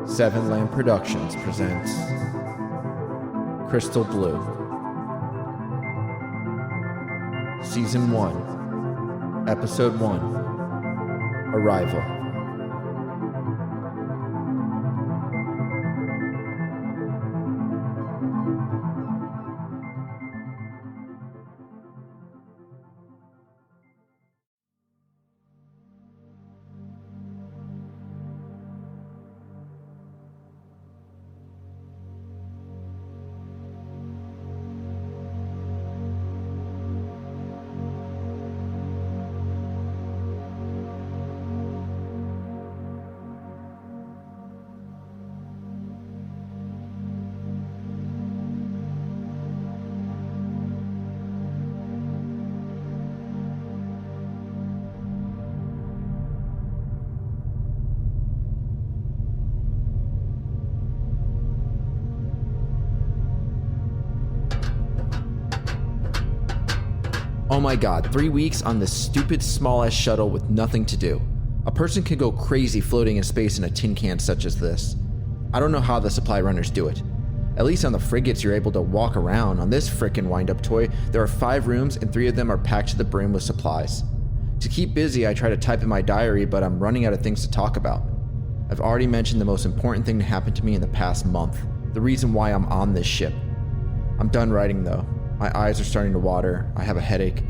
Seven Land Productions presents Crystal Blue, Season 1, Episode 1, Arrival. Oh my god, 3 weeks on this stupid small-ass shuttle with nothing to do. A person can go crazy floating in space in a tin can such as this. I don't know how the supply runners do it. At least on the frigates you're able to walk around. On this frickin' wind-up toy, there are 5 rooms and 3 of them are packed to the brim with supplies. To keep busy, I try to type in my diary, but I'm running out of things to talk about. I've already mentioned the most important thing to happen to me in the past month. The reason why I'm on this ship. I'm done writing though. My eyes are starting to water. I have a headache.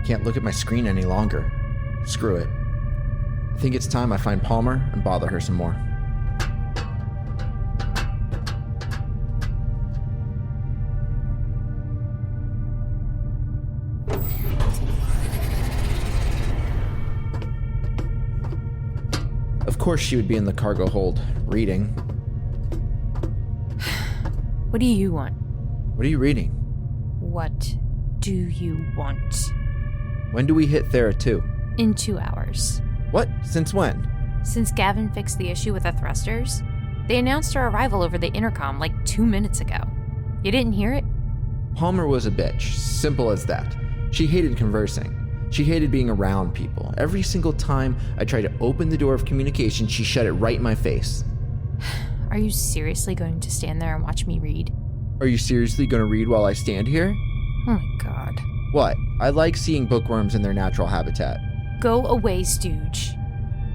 Can't look at my screen any longer. Screw it. I think it's time I find Palmer and bother her some more. Of course she would be in the cargo hold, reading. What do you want? What are you reading? What do you want? When do we hit Thera II? In 2 hours. What? Since when? Since Gavin fixed the issue with the thrusters, they announced our arrival over the intercom like 2 minutes ago. You didn't hear it? Palmer was a bitch. Simple as that. She hated conversing. She hated being around people. Every single time I tried to open the door of communication, she shut it right in my face. Are you seriously going to stand there and watch me read? Are you seriously going to read while I stand here? Oh my god. What? I like seeing bookworms in their natural habitat. Go away, Stooge.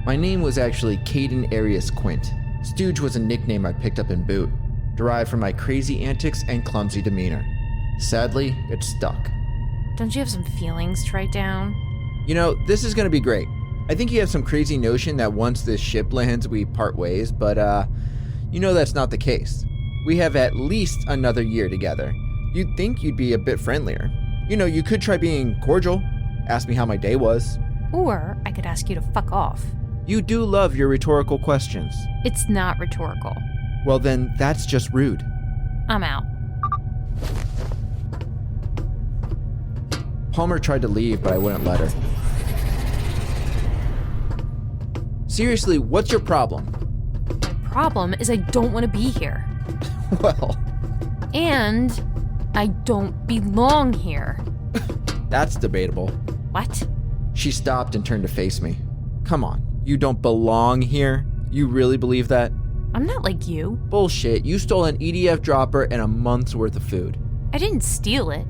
My name was actually Caden Arius Quint. Stooge was a nickname I picked up in boot, derived from my crazy antics and clumsy demeanor. Sadly, it stuck. Don't you have some feelings to write down? You know, this is going to be great. I think you have some crazy notion that once this ship lands, we part ways, but you know that's not the case. We have at least another year together. You'd think you'd be a bit friendlier. You know, you could try being cordial, ask me how my day was. Or I could ask you to fuck off. You do love your rhetorical questions. It's not rhetorical. Well then, that's just rude. I'm out. Palmer tried to leave, but I wouldn't let her. Seriously, what's your problem? My problem is I don't want to be here. Well... And I don't belong here. That's debatable. What? She stopped and turned to face me. Come on, you don't belong here? You really believe that? I'm not like you. Bullshit, you stole an EDF dropper and a month's worth of food. I didn't steal it.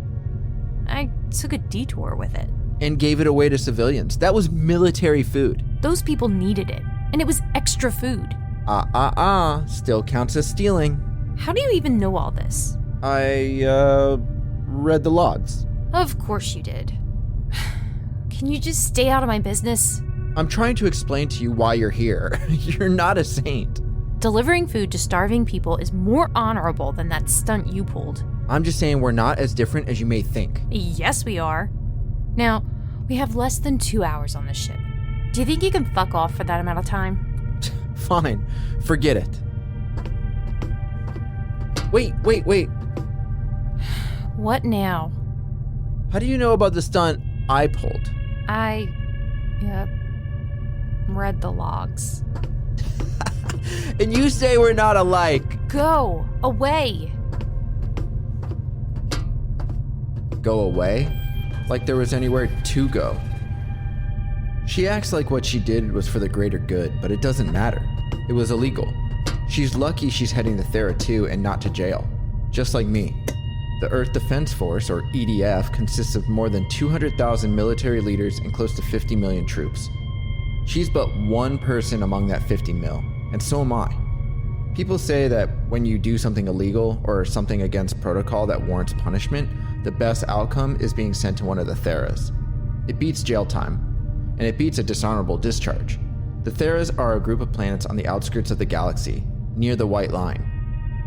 I took a detour with it. And gave it away to civilians. That was military food. Those people needed it, and it was extra food. Still counts as stealing. How do you even know all this? I, read the logs. Of course you did. Can you just stay out of my business? I'm trying to explain to you why you're here. You're not a saint. Delivering food to starving people is more honorable than that stunt you pulled. I'm just saying we're not as different as you may think. Yes, we are. Now, we have less than 2 hours on this ship. Do you think you can fuck off for that amount of time? Fine. Forget it. Wait. What now? How do you know about the stunt I pulled? I read the logs. And you say we're not alike. Go away. Go away? Like there was anywhere to go. She acts like what she did was for the greater good, but it doesn't matter. It was illegal. She's lucky she's heading to Thera II and not to jail, just like me. The Earth Defense Force, or EDF, consists of more than 200,000 military leaders and close to 50 million troops. She's but one person among that 50 mil, and so am I. People say that when you do something illegal or something against protocol that warrants punishment, the best outcome is being sent to one of the Theras. It beats jail time, and it beats a dishonorable discharge. The Theras are a group of planets on the outskirts of the galaxy, near the White Line.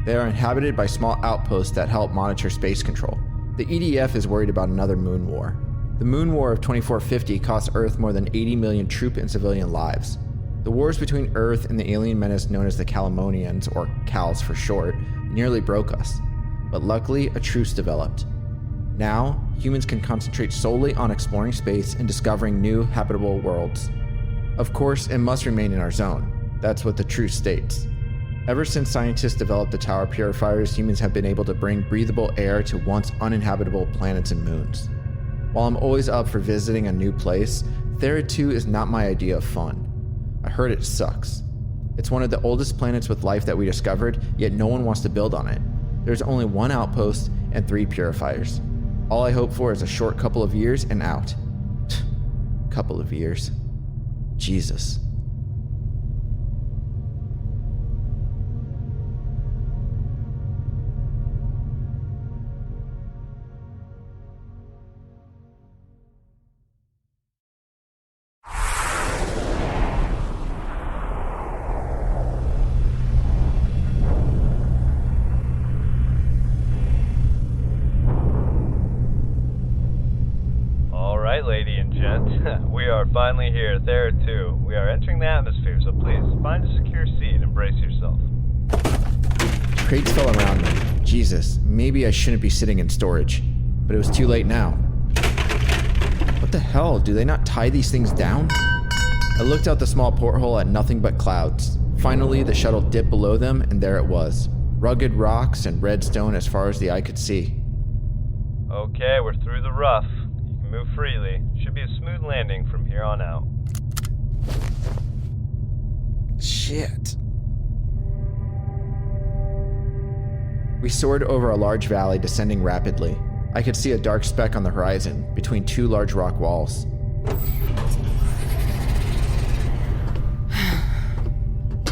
They are inhabited by small outposts that help monitor space control. The EDF is worried about another moon war. The moon war of 2450 cost Earth more than 80 million troop and civilian lives. The wars between Earth and the alien menace known as the Calamonians, or Cals for short, nearly broke us. But luckily, a truce developed. Now, humans can concentrate solely on exploring space and discovering new habitable worlds. Of course, it must remain in our zone. That's what the truce states. Ever since scientists developed the tower purifiers, humans have been able to bring breathable air to once uninhabitable planets and moons. While I'm always up for visiting a new place, Thera II is not my idea of fun. I heard it sucks. It's one of the oldest planets with life that we discovered, yet no one wants to build on it. There's only one outpost and 3 purifiers. All I hope for is a short couple of years and out. Couple of years. Jesus. Lady and gent, we are finally here at Thera II. We are entering the atmosphere, so please find a secure seat and brace yourself. Crates fell around me. Jesus, maybe I shouldn't be sitting in storage. But it was too late now. What the hell? Do they not tie these things down? I looked out the small porthole at nothing but clouds. Finally, the shuttle dipped below them, and there it was. Rugged rocks and red stone as far as the eye could see. Okay, we're through the rough. Move freely. Should be a smooth landing from here on out. Shit. We soared over a large valley, descending rapidly. I could see a dark speck on the horizon, between 2 large rock walls.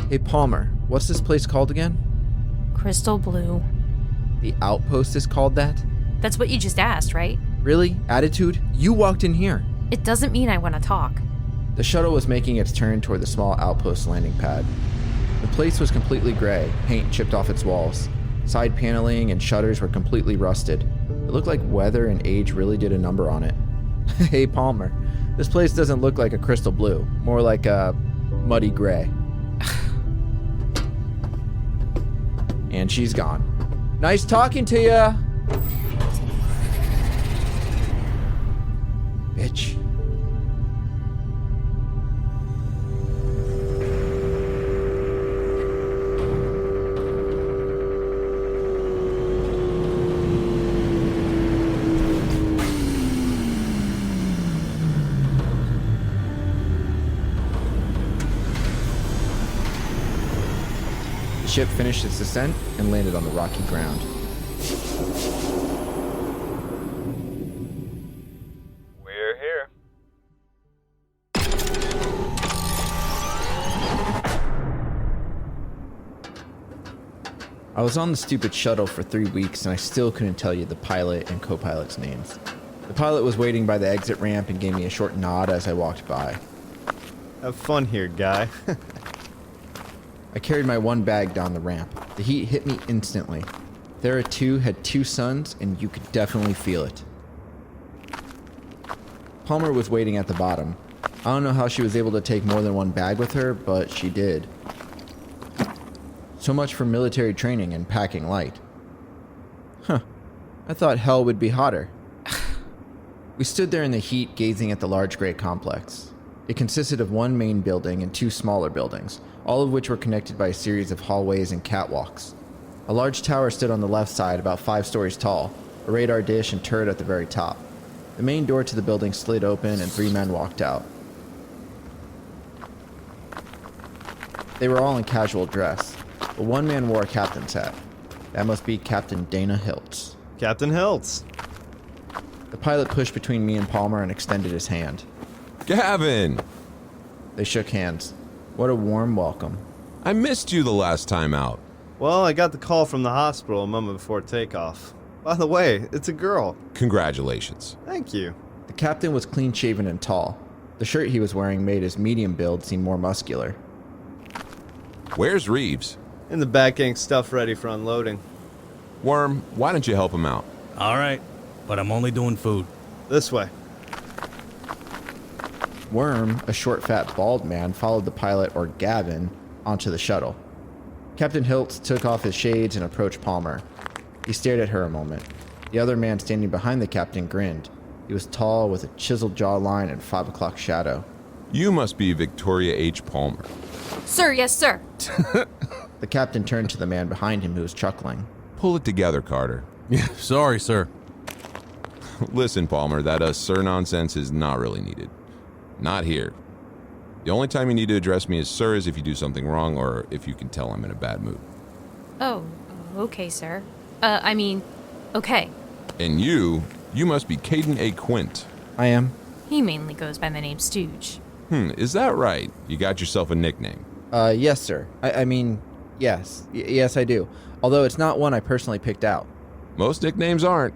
Hey Palmer, what's this place called again? Crystal Blue. The outpost is called that? That's what you just asked, right? Really? Attitude? You walked in here. It doesn't mean I want to talk. The shuttle was making its turn toward the small outpost landing pad. The place was completely gray, paint chipped off its walls. Side paneling and shutters were completely rusted. It looked like weather and age really did a number on it. Hey Palmer, this place doesn't look like a crystal blue, more like a muddy gray. And she's gone. Nice talking to ya! Bitch. The ship finished its descent and landed on the rocky ground. I was on the stupid shuttle for 3 weeks and I still couldn't tell you the pilot and co-pilot's names. The pilot was waiting by the exit ramp and gave me a short nod as I walked by. Have fun here, guy. I carried my one bag down the ramp. The heat hit me instantly. Thera II had 2 suns and you could definitely feel it. Palmer was waiting at the bottom. I don't know how she was able to take more than one bag with her, but she did. So much for military training and packing light. Huh. I thought hell would be hotter. We stood there in the heat gazing at the large gray complex. It consisted of one main building and 2 smaller buildings, all of which were connected by a series of hallways and catwalks. A large tower stood on the left side, about 5 stories tall, a radar dish and turret at the very top. The main door to the building slid open and 3 men walked out. They were all in casual dress. but one man wore a captain's hat. That must be Captain Dana Hiltz. Captain Hiltz. The pilot pushed between me and Palmer and extended his hand. Gavin! They shook hands. What a warm welcome. I missed you the last time out. Well, I got the call from the hospital a moment before takeoff. By the way, it's a girl. Congratulations. Thank you. The captain was clean-shaven and tall. The shirt he was wearing made his medium build seem more muscular. Where's Reeves? In the back, getting stuff ready for unloading. Worm, why don't you help him out? All right, but I'm only doing food. This way. Worm, a short, fat, bald man, followed the pilot, or Gavin, onto the shuttle. Captain Hiltz took off his shades and approached Palmer. He stared at her a moment. The other man standing behind the captain grinned. He was tall, with a chiseled jawline and 5 o'clock shadow. You must be Victoria H. Palmer. Sir, yes, sir. The captain turned to the man behind him who was chuckling. Pull it together, Carter. Yeah, sorry, sir. Listen, Palmer, that sir nonsense is not really needed. Not here. The only time you need to address me as sir is if you do something wrong or if you can tell I'm in a bad mood. Oh, okay, sir. Okay. And you must be Caden A. Quint. I am. He mainly goes by the name Stooge. Is that right? You got yourself a nickname. Yes, sir. Yes. Yes, I do. Although it's not one I personally picked out. Most nicknames aren't.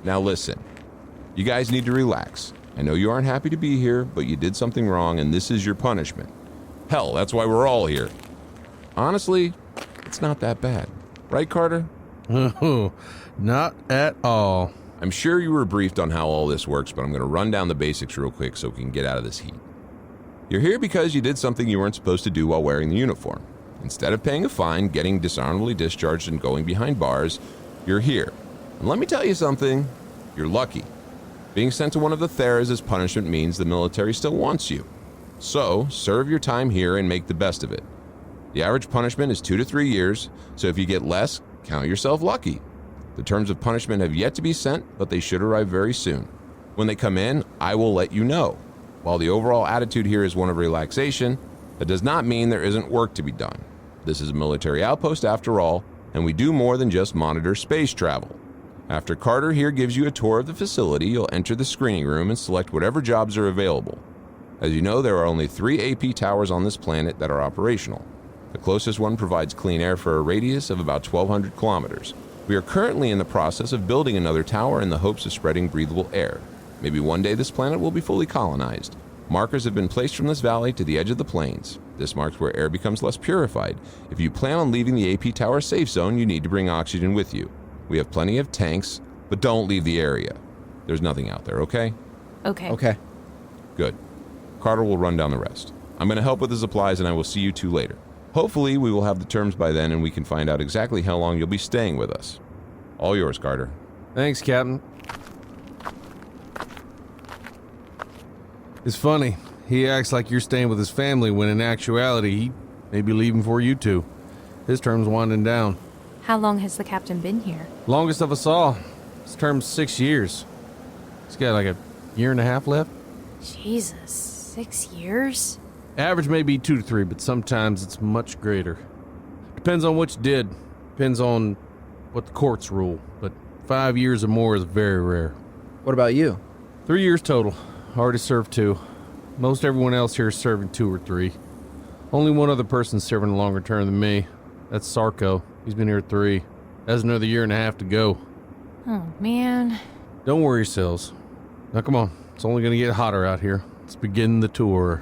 Now listen, you guys need to relax. I know you aren't happy to be here, but you did something wrong and this is your punishment. Hell, that's why we're all here. Honestly, it's not that bad. Right, Carter? Not at all. I'm sure you were briefed on how all this works, but I'm going to run down the basics real quick so we can get out of this heat. You're here because you did something you weren't supposed to do while wearing the uniform. Instead of paying a fine, getting dishonorably discharged, and going behind bars, you're here. And let me tell you something, you're lucky. Being sent to one of the Theras as punishment means the military still wants you. So, serve your time here and make the best of it. The average punishment is 2 to 3 years, so if you get less, count yourself lucky. The terms of punishment have yet to be sent, but they should arrive very soon. When they come in, I will let you know. While the overall attitude here is one of relaxation, that does not mean there isn't work to be done. This is a military outpost after all, and we do more than just monitor space travel. After Carter here gives you a tour of the facility, you'll enter the screening room and select whatever jobs are available. As you know, there are only 3 AP towers on this planet that are operational. The closest one provides clean air for a radius of about 1,200 kilometers. We are currently in the process of building another tower in the hopes of spreading breathable air. Maybe one day this planet will be fully colonized. Markers have been placed from this valley to the edge of the plains. This marks where air becomes less purified. If you plan on leaving the AP tower safe zone, you need to bring oxygen with you. We have plenty of tanks, but don't leave the area. There's nothing out there, okay? Okay. Okay. Good. Carter will run down the rest. I'm going to help with the supplies and I will see you two later. Hopefully we will have the terms by then and we can find out exactly how long you'll be staying with us. All yours, Carter. Thanks, Captain. It's funny. He acts like you're staying with his family when in actuality he may be leaving for you two. His term's winding down. How long has the captain been here? Longest of us all. His term's 6 years. He's got like a year and a half left. Jesus, 6 years? Average may be 2 to 3, but sometimes it's much greater. Depends on what you did. Depends on what the courts rule. But 5 years or more is very rare. What about you? 3 years total. Already served 2. Most everyone else here is serving 2 or 3. Only one other person's serving a longer term than me. That's Sarko. He's been here 3. Has another year and a half to go. Oh, man. Don't worry yourselves. Now come on. It's only going to get hotter out here. Let's begin the tour.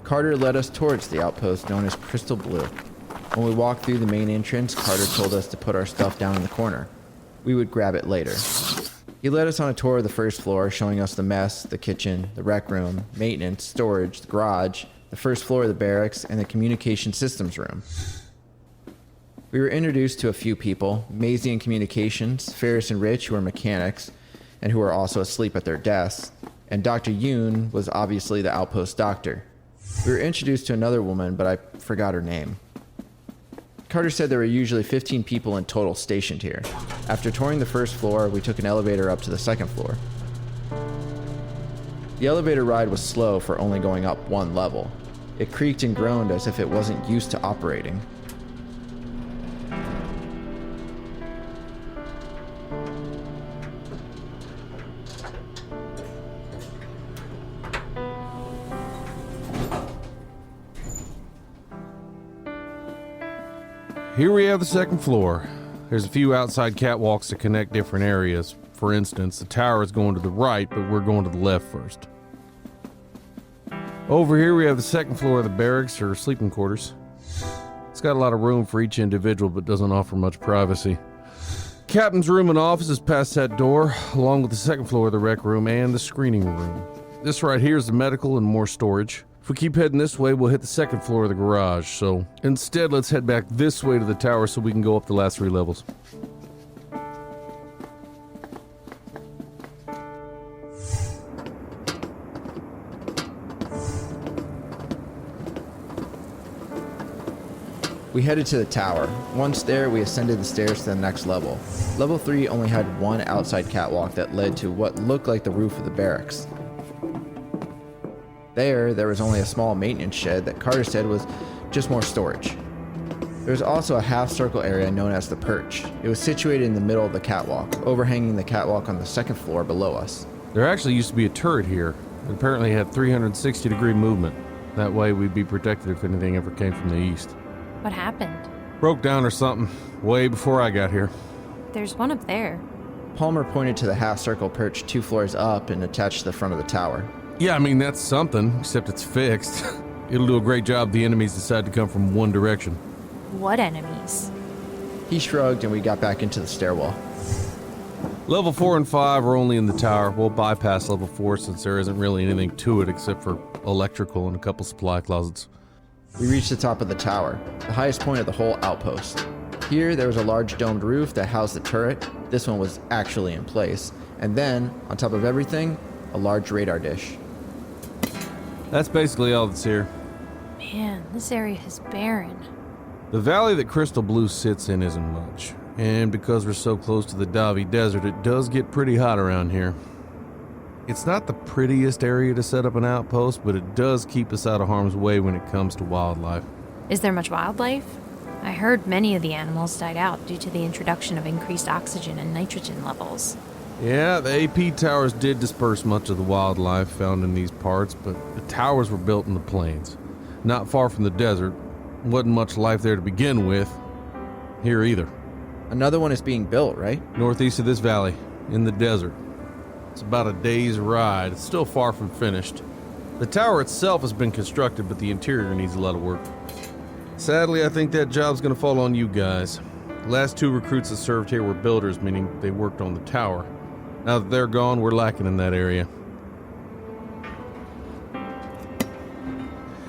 Carter led us towards the outpost known as Crystal Blue. When we walked through the main entrance, Carter told us to put our stuff down in the corner. We would grab it later. He led us on a tour of the first floor, showing us the mess, the kitchen, the rec room, maintenance, storage, the garage, the first floor of the barracks, and the communication systems room. We were introduced to a few people, Maisie in communications, Ferris and Rich, who were mechanics, and who were also asleep at their desks, and Dr. Yoon was obviously the outpost doctor. We were introduced to another woman, but I forgot her name. Carter said there were usually 15 people in total stationed here. After touring the first floor, we took an elevator up to the second floor. The elevator ride was slow for only going up one level. It creaked and groaned as if it wasn't used to operating. Here we have the second floor. There's a few outside catwalks that connect different areas. For instance, the tower is going to the right, but we're going to the left first. Over here we have the second floor of the barracks or sleeping quarters. It's got a lot of room for each individual, but doesn't offer much privacy. Captain's room and office is past that door, along with the second floor of the rec room and the screening room. This right here is the medical and more storage. If we keep heading this way, we'll hit the second floor of the garage, so instead let's head back this way to the tower so we can go up the last 3 levels. We headed to the tower. Once there, we ascended the stairs to the next level. Level 3 only had one outside catwalk that led to what looked like the roof of the barracks. There was only a small maintenance shed that Carter said was just more storage. There was also a half-circle area known as the perch. It was situated in the middle of the catwalk, overhanging the catwalk on the second floor below us. There actually used to be a turret here. It apparently had 360-degree movement. That way we'd be protected if anything ever came from the east. What happened? Broke down or something, way before I got here. There's one up there. Palmer pointed to the half-circle perch 2 floors up and attached to the front of the tower. Yeah, I mean, that's something, except it's fixed. It'll do a great job if the enemies decide to come from one direction. What enemies? He shrugged and we got back into the stairwell. Level 4 and 5 are only in the tower. We'll bypass level 4 since there isn't really anything to it except for electrical and a couple supply closets. We reached the top of the tower, the highest point of the whole outpost. Here, there was a large domed roof that housed the turret. This one was actually in place. And then, on top of everything, a large radar dish. That's basically all that's here. Man, this area is barren. The valley that Crystal Blue sits in isn't much. And because we're so close to the Davi Desert, it does get pretty hot around here. It's not the prettiest area to set up an outpost, but it does keep us out of harm's way when it comes to wildlife. Is there much wildlife? I heard many of the animals died out due to the introduction of increased oxygen and nitrogen levels. Yeah, the AP towers did disperse much of the wildlife found in these parts, but the towers were built in the plains. Not far from the desert. Wasn't much life there to begin with. Here either. Another one is being built, right? Northeast of this valley, in the desert. It's about a day's ride. It's still far from finished. The tower itself has been constructed, but the interior needs a lot of work. Sadly, I think that job's gonna fall on you guys. The last 2 recruits that served here were builders, meaning they worked on the tower. Now that they're gone, we're lacking in that area.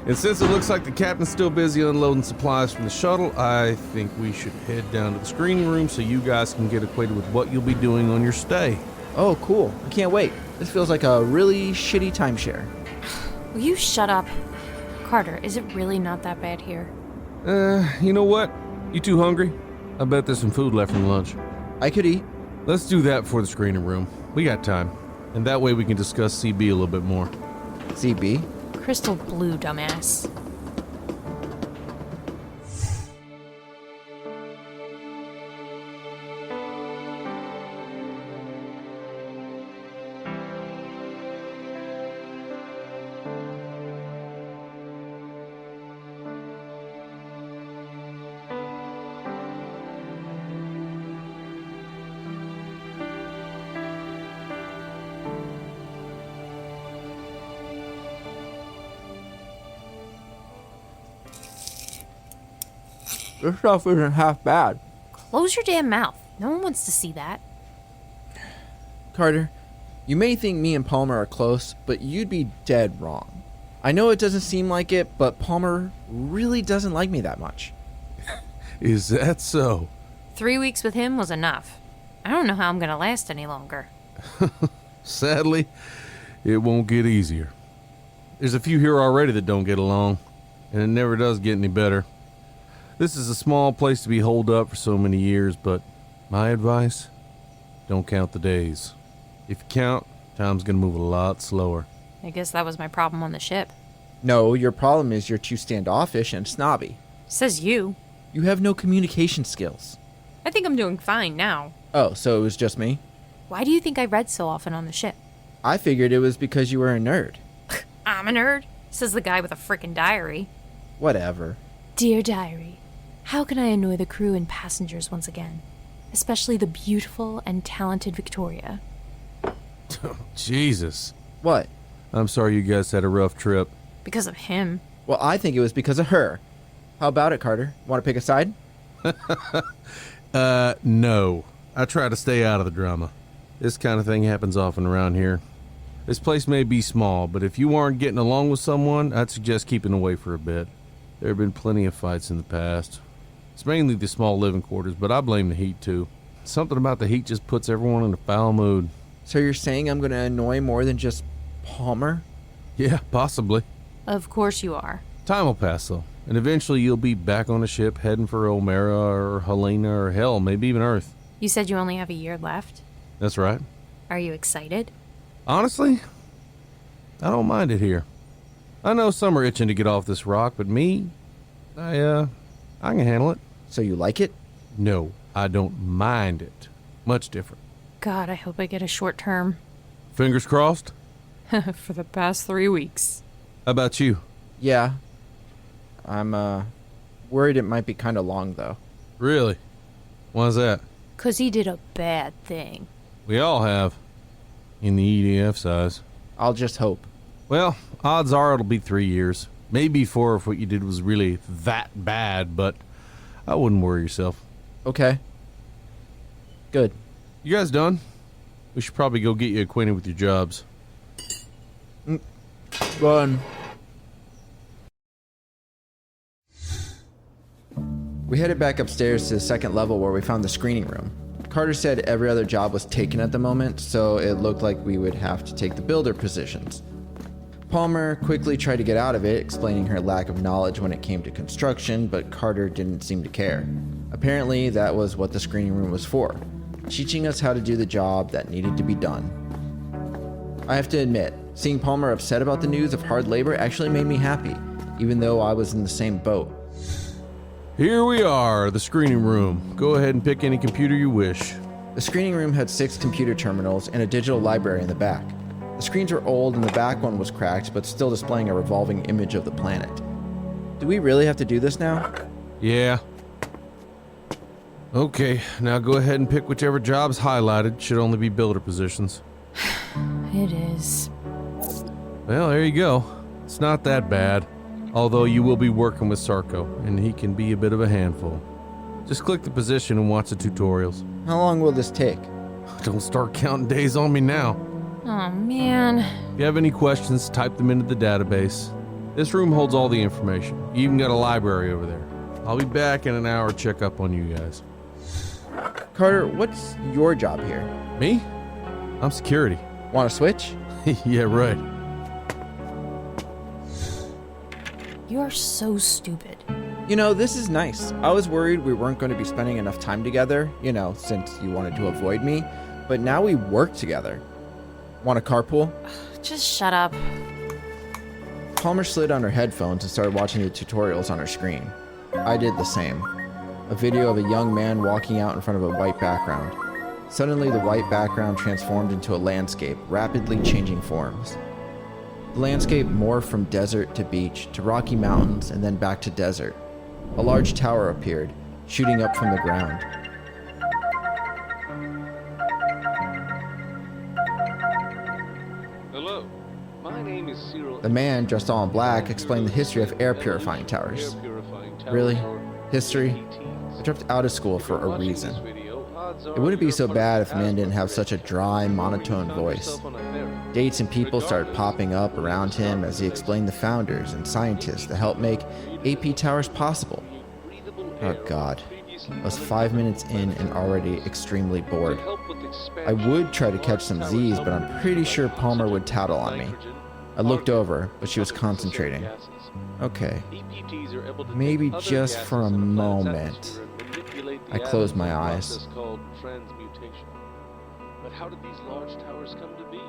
And since it looks like the captain's still busy unloading supplies from the shuttle, I think we should head down to the screening room so you guys can get acquainted with what you'll be doing on your stay. Oh, cool. I can't wait. This feels like a really shitty timeshare. Will you shut up? Carter, is it really not that bad here? You know what? You too hungry? I bet there's some food left from lunch. I could eat. Let's do that for the screening room. We got time. And that way we can discuss CB a little bit more. CB? Crystal Blue, dumbass. This stuff isn't half bad. Close your damn mouth. No one wants to see that. Carter, you may think me and Palmer are close, but you'd be dead wrong. I know it doesn't seem like it, but Palmer really doesn't like me that much. Is that so? 3 weeks with him was enough. I don't know how I'm gonna last any longer. Sadly, it won't get easier. There's a few here already that don't get along, and it never does get any better. This is a small place to be holed up for so many years, but my advice, don't count the days. If you count, time's gonna move a lot slower. I guess that was my problem on the ship. No, your problem is you're too standoffish and snobby. Says you. You have no communication skills. I think I'm doing fine now. Oh, so it was just me? Why do you think I read so often on the ship? I figured it was because you were a nerd. I'm a nerd, says the guy with a frickin' diary. Whatever. Dear diary, how can I annoy the crew and passengers once again? Especially the beautiful and talented Victoria. Jesus. What? I'm sorry you guys had a rough trip. Because of him. Well, I think it was because of her. How about it, Carter? Want to pick a side? No. I try to stay out of the drama. This kind of thing happens often around here. This place may be small, but if you aren't getting along with someone, I'd suggest keeping away for a bit. There have been plenty of fights in the past. It's mainly the small living quarters, but I blame the heat too. Something about the heat just puts everyone in a foul mood. So you're saying I'm going to annoy more than just Palmer? Yeah, possibly. Of course you are. Time will pass though, and eventually you'll be back on a ship heading for O'Mara or Helena or hell, maybe even Earth. You said you only have a year left? That's right. Are you excited? Honestly, I don't mind it here. I know some are itching to get off this rock, but me, I can handle it. So you like it? No, I don't mind it. Much different. God, I hope I get a short term. Fingers crossed? For the past 3 weeks. How about you? Yeah. I'm, worried it might be kind of long, though. Really? Why's that? 'Cause he did a bad thing. We all have. In the EDF size. I'll just hope. Well, odds are it'll be 3 years. Maybe 4 if what you did was really that bad, but I wouldn't worry yourself. Okay. Good. You guys done? We should probably go get you acquainted with your jobs. Run. We headed back upstairs to the second level where we found the screening room. Carter said every other job was taken at the moment, so it looked like we would have to take the builder positions. Palmer quickly tried to get out of it, explaining her lack of knowledge when it came to construction, but Carter didn't seem to care. Apparently, that was what the screening room was for, teaching us how to do the job that needed to be done. I have to admit, seeing Palmer upset about the news of hard labor actually made me happy, even though I was in the same boat. Here we are, the screening room. Go ahead and pick any computer you wish. The screening room had 6 computer terminals and a digital library in the back. The screens were old and the back one was cracked, but still displaying a revolving image of the planet. Do we really have to do this now? Yeah. Okay, now go ahead and pick whichever job's highlighted. Should only be builder positions. It is. Well, there you go. It's not that bad. Although you will be working with Sarko, and he can be a bit of a handful. Just click the position and watch the tutorials. How long will this take? Don't start counting days on me now. Oh, man. If you have any questions, type them into the database. This room holds all the information. You even got a library over there. I'll be back in an hour to check up on you guys. Carter, what's your job here? Me? I'm security. Want to switch? Yeah, right. You are so stupid. You know, this is nice. I was worried we weren't going to be spending enough time together, since you wanted to avoid me. But now we work together. Want a carpool? Just shut up. Palmer slid on her headphones and started watching the tutorials on her screen. I did the same. A video of a young man walking out in front of a white background. Suddenly, the white background transformed into a landscape, rapidly changing forms. The landscape morphed from desert to beach to rocky mountains and then back to desert. A large tower appeared, shooting up from the ground. Hello, my name is Cyril. The man, dressed all in black, explained the history of Air Purifying Towers. Really? History? I dropped out of school for a reason. It wouldn't be so bad if a man didn't have such a dry, monotone voice. Dates and people started popping up around him as he explained the founders and scientists that helped make AP Towers possible. Oh God, I was 5 minutes in and already extremely bored. I would try to catch some Z's, but I'm pretty sure Palmer would tattle on me. I looked over, but she was concentrating. Okay, maybe just for a moment. I closed my eyes. But how did these large towers come to be?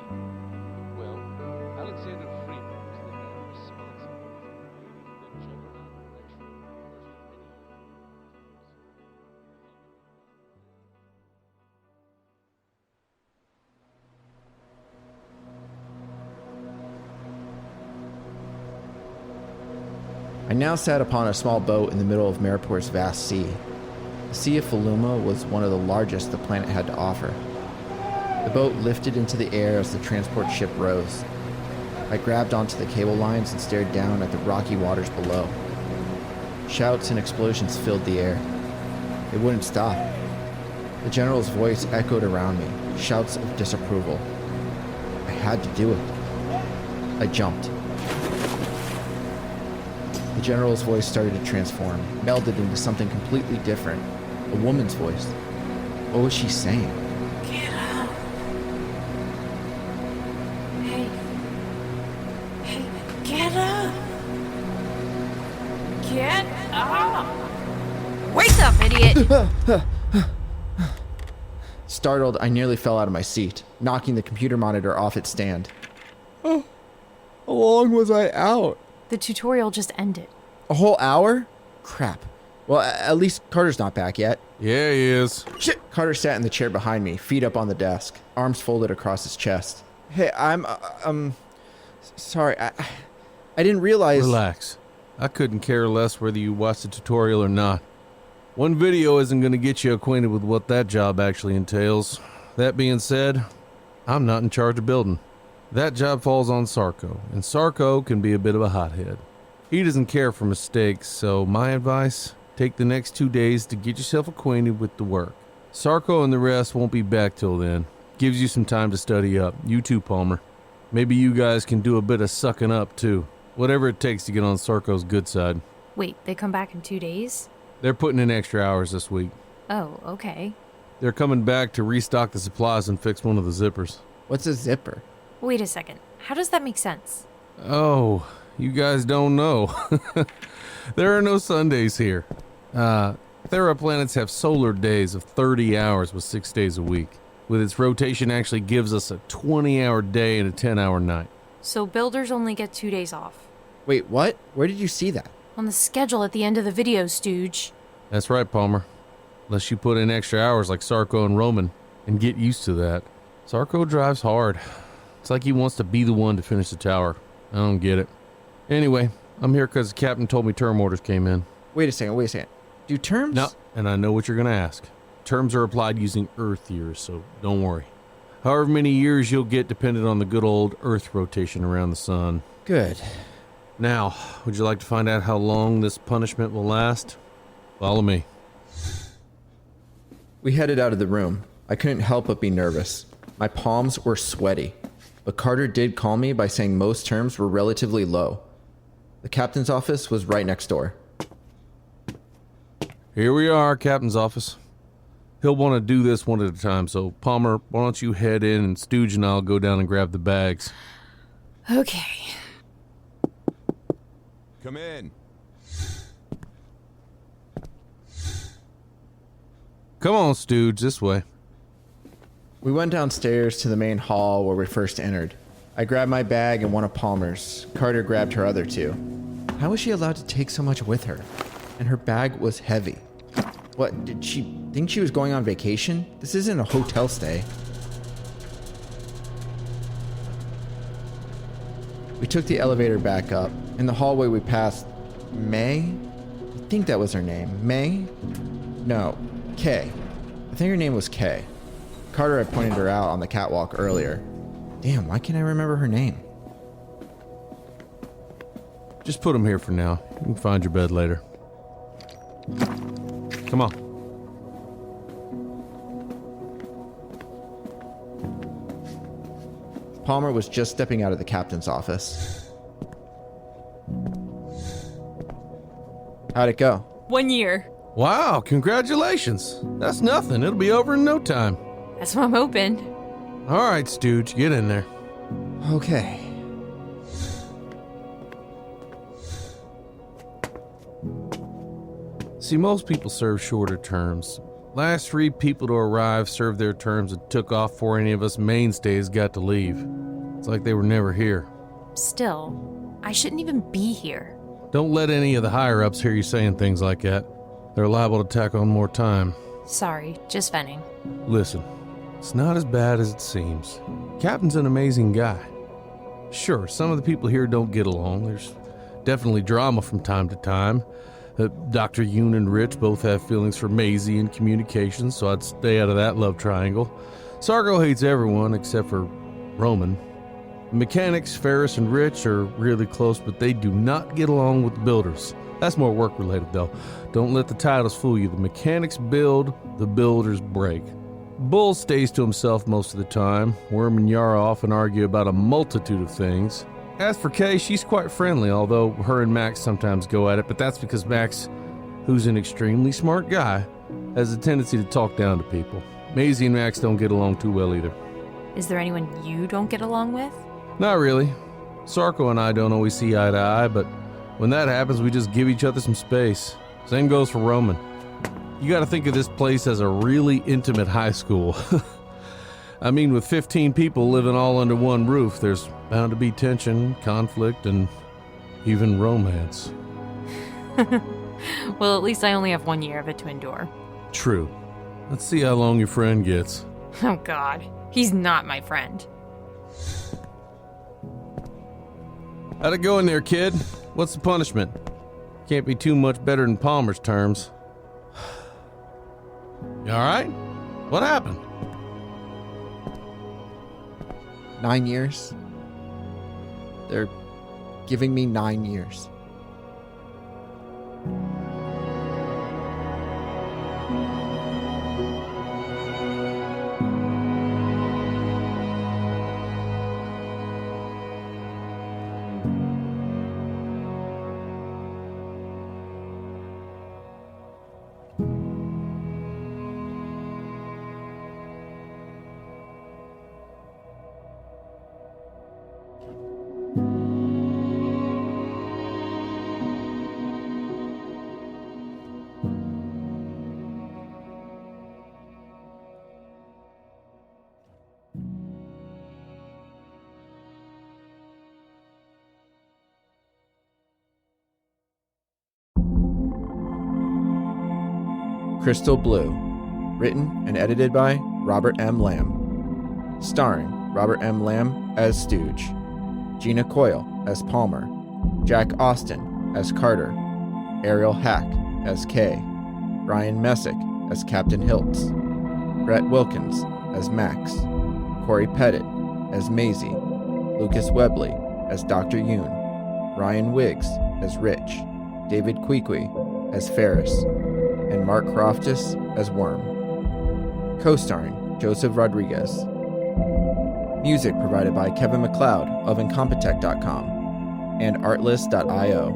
Well, Alexander Freeman was the man responsible. now sat upon a small boat in the middle of Maripur's vast sea. The Sea of Faluma was one of the largest the planet had to offer. The boat lifted into the air as the transport ship rose. I grabbed onto the cable lines and stared down at the rocky waters below. Shouts and explosions filled the air. It wouldn't stop. The general's voice echoed around me, shouts of disapproval. I had to do it. I jumped. The general's voice started to transform, melded into something completely different. A woman's voice. What was she saying? Get up. Hey. Hey, get up. Get up. Wake up, idiot. Startled, I nearly fell out of my seat, knocking the computer monitor off its stand. Oh, how long was I out? The tutorial just ended. A whole hour? Crap. Well, at least Carter's not back yet. Yeah, he is. Shit! Carter sat in the chair behind me, feet up on the desk, arms folded across his chest. Hey, I'm sorry. I didn't realize... Relax. I couldn't care less whether you watched the tutorial or not. One video isn't going to get you acquainted with what that job actually entails. That being said, I'm not in charge of building. That job falls on Sarko, and Sarko can be a bit of a hothead. He doesn't care for mistakes, so my advice, take the next 2 days to get yourself acquainted with the work. Sarko and the rest won't be back till then. Gives you some time to study up. You too, Palmer. Maybe you guys can do a bit of sucking up, too. Whatever it takes to get on Sarko's good side. Wait, they come back in 2 days? They're putting in extra hours this week. Oh, okay. They're coming back to restock the supplies and fix one of the zippers. What's a zipper? Wait a second. How does that make sense? Oh, you guys don't know. There are no Sundays here. Thera planets have solar days of 30 hours with 6 days a week. With its rotation actually gives us a 20-hour day and a 10-hour night. So builders only get 2 days off. Wait, what? Where did you see that? On the schedule at the end of the video, Stooge. That's right, Palmer. Unless you put in extra hours like Sarko and Roman, and get used to that. Sarko drives hard. It's like he wants to be the one to finish the tower. I don't get it. Anyway, I'm here because the captain told me term orders came in. Wait a second. Do terms? No, and I know what you're going to ask. Terms are applied using Earth years, so don't worry. However many years you'll get depended on the good old Earth rotation around the sun. Good. Now, would you like to find out how long this punishment will last? Follow me. We headed out of the room. I couldn't help but be nervous. My palms were sweaty. But Carter did calm me by saying most terms were relatively low. The captain's office was right next door. Here we are, captain's office. He'll want to do this one at a time, so Palmer, why don't you head in and Stooge and I'll go down and grab the bags. Okay. Come in. Come on, Stooge, this way. We went downstairs to the main hall where we first entered. I grabbed my bag and one of Palmer's. Carter grabbed her other two. How was she allowed to take so much with her? And her bag was heavy. What, did she think she was going on vacation? This isn't a hotel stay. We took the elevator back up. In the hallway we passed May? I think that was her name. May? No, Kay. I think her name was Kay. Carter had pointed her out on the catwalk earlier. Damn, why can't I remember her name? Just put him here for now. You can find your bed later. Come on. Palmer was just stepping out of the captain's office. How'd it go? 1 year. Wow, congratulations. That's nothing. It'll be over in no time. That's what I'm hoping. All right, Stooge, get in there. Okay. See, most people serve shorter terms. Last 3 people to arrive served their terms and took off before any of us mainstays got to leave. It's like they were never here. Still, I shouldn't even be here. Don't let any of the higher-ups hear you saying things like that. They're liable to tack on more time. Sorry, just venting. Listen, it's not as bad as it seems. Captain's an amazing guy. Sure, some of the people here don't get along. There's Definitely drama from time to time. Dr. Yoon and Rich both have feelings for Maisie and communications, so I'd stay out of that love triangle. Sargo hates everyone except for Roman. The mechanics, Ferris and Rich, are really close, but they do not get along with the builders. That's more work-related, though. Don't let the titles fool you. The mechanics build, the builders break. Bull stays to himself most of the time. Worm and Yara often argue about a multitude of things. As for Kay, she's quite friendly, although her and Max sometimes go at it, but that's because Max, who's an extremely smart guy, has a tendency to talk down to people. Maisie and Max don't get along too well either. Is there anyone you don't get along with? Not really. Sarko and I don't always see eye to eye, but when that happens, we just give each other some space. Same goes for Roman. You gotta think of this place as a really intimate high school. I mean, with 15 people living all under one roof, there's bound to be tension, conflict, and even romance. Well, at least I only have 1 year of it to endure. True. Let's see how long your friend gets. Oh, God. He's not my friend. How'd it go in there, kid? What's the punishment? Can't be too much better than Palmer's terms. You alright? What happened? 9 years. They're giving me 9 years. Crystal Blue. Written and edited by Robert M. Lamb. Starring Robert M. Lamb as Stooge, Gina Coyle as Palmer, Jack Austin as Carter, Ariel Hack as Kay, Ryan Messick as Captain Hiltz, Brett Wilkins as Max, Corey Pettit as Maisie, Lucas Webley as Dr. Yoon, Ryan Wiggs as Rich, David Queequeg as Ferris, and Mark Croftus as Worm. Co-starring Joseph Rodriguez. Music provided by Kevin MacLeod of Incompetech.com and Artlist.io.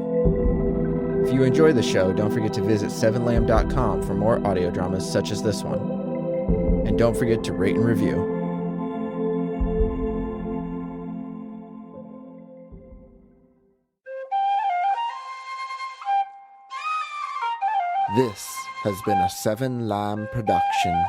If you enjoy the show, don't forget to visit 7lamb.com for more audio dramas such as this one. And don't forget to rate and review. This has been a 7 Lamb production.